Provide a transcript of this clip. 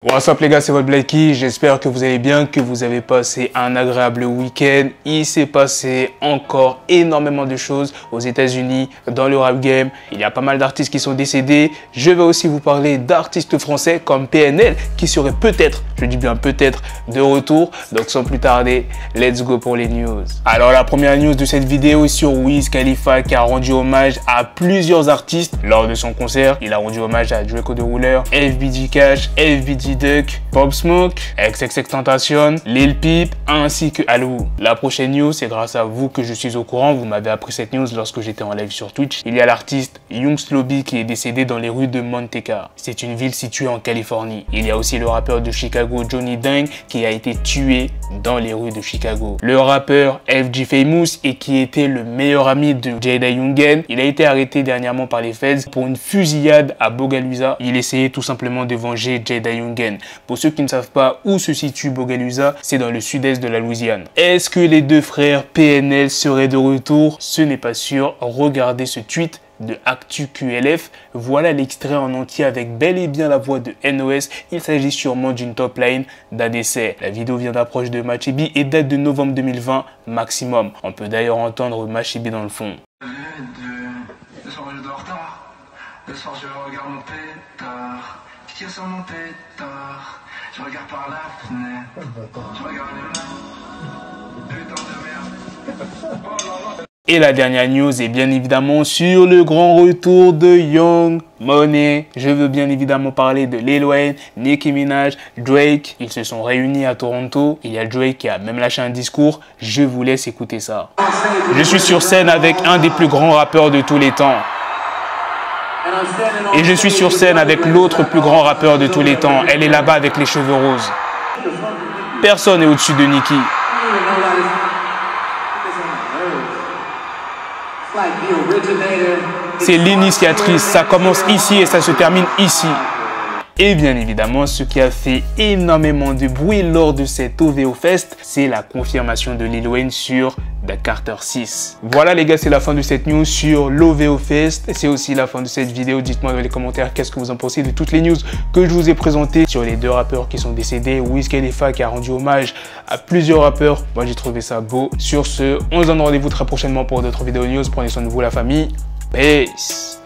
What's up les gars, c'est votre Blackie, j'espère que vous allez bien, que vous avez passé un agréable week-end. Il s'est passé encore énormément de choses aux États-Unis, dans le rap game. Il y a pas mal d'artistes qui sont décédés. Je vais aussi vous parler d'artistes français comme PNL qui seraient peut-être, je dis bien peut-être, de retour. Donc sans plus tarder, let's go pour les news. Alors la première news de cette vidéo est sur Wiz Khalifa qui a rendu hommage à plusieurs artistes lors de son concert. Il a rendu hommage à Draco The Ruler, FBG Cash, FBG Duck, Pop Smoke, XXXTentacion, Lil Peep ainsi que Alou. La prochaine news, c'est grâce à vous que je suis au courant. Vous m'avez appris cette news lorsque j'étais en live sur Twitch. Il y a l'artiste Young Sloby qui est décédé dans les rues de Manteca. C'est une ville située en Californie. Il y a aussi le rappeur de Chicago Johnny Dang qui a été tué dans les rues de Chicago. Le rappeur FG Famous et qui était le meilleur ami de Jada Yungen, il a été arrêté dernièrement par les feds pour une fusillade à Bogalusa. Il essayait tout simplement de venger Jada Yungen. Pour ceux qui ne savent pas où se situe Bogalusa, c'est dans le sud-est de la Louisiane. Est-ce que les deux frères PNL seraient de retour? Ce n'est pas sûr. Regardez ce tweet de ActuQLF. Voilà l'extrait en entier avec bel et bien la voix de NOS. Il s'agit sûrement d'une top line d'ADC. La vidéo vient d'approche de Machibi et date de novembre 2020 maximum. On peut d'ailleurs entendre Machibi dans le fond. Le soir je dors tard, le soir je regarde mon pétard, je tire sur mon pétard, je regarde par la fenêtre, je regarde les mains, putain de merde. Oh là là. Et la dernière news est bien évidemment sur le grand retour de Young Money. Je veux bien évidemment parler de Lil Wayne, Nicki Minaj, Drake. Ils se sont réunis à Toronto. Il y a Drake qui a même lâché un discours. Je vous laisse écouter ça. Je suis sur scène avec un des plus grands rappeurs de tous les temps. Et je suis sur scène avec l'autre plus grand rappeur de tous les temps. Elle est là-bas avec les cheveux roses. Personne n'est au-dessus de Nicki. C'est l'initiatrice, ça commence ici et ça se termine ici. Et bien évidemment, ce qui a fait énormément de bruit lors de cet OVO Fest, c'est la confirmation de Lil Wayne sur The Carter 6. Voilà les gars, c'est la fin de cette news sur l'OVO Fest. C'est aussi la fin de cette vidéo. Dites-moi dans les commentaires qu'est-ce que vous en pensez de toutes les news que je vous ai présentées sur les deux rappeurs qui sont décédés. Wiz Khalifa qui a rendu hommage à plusieurs rappeurs. Moi j'ai trouvé ça beau. Sur ce, on se donne rendez-vous très prochainement pour d'autres vidéos news. Prenez soin de vous la famille. Peace.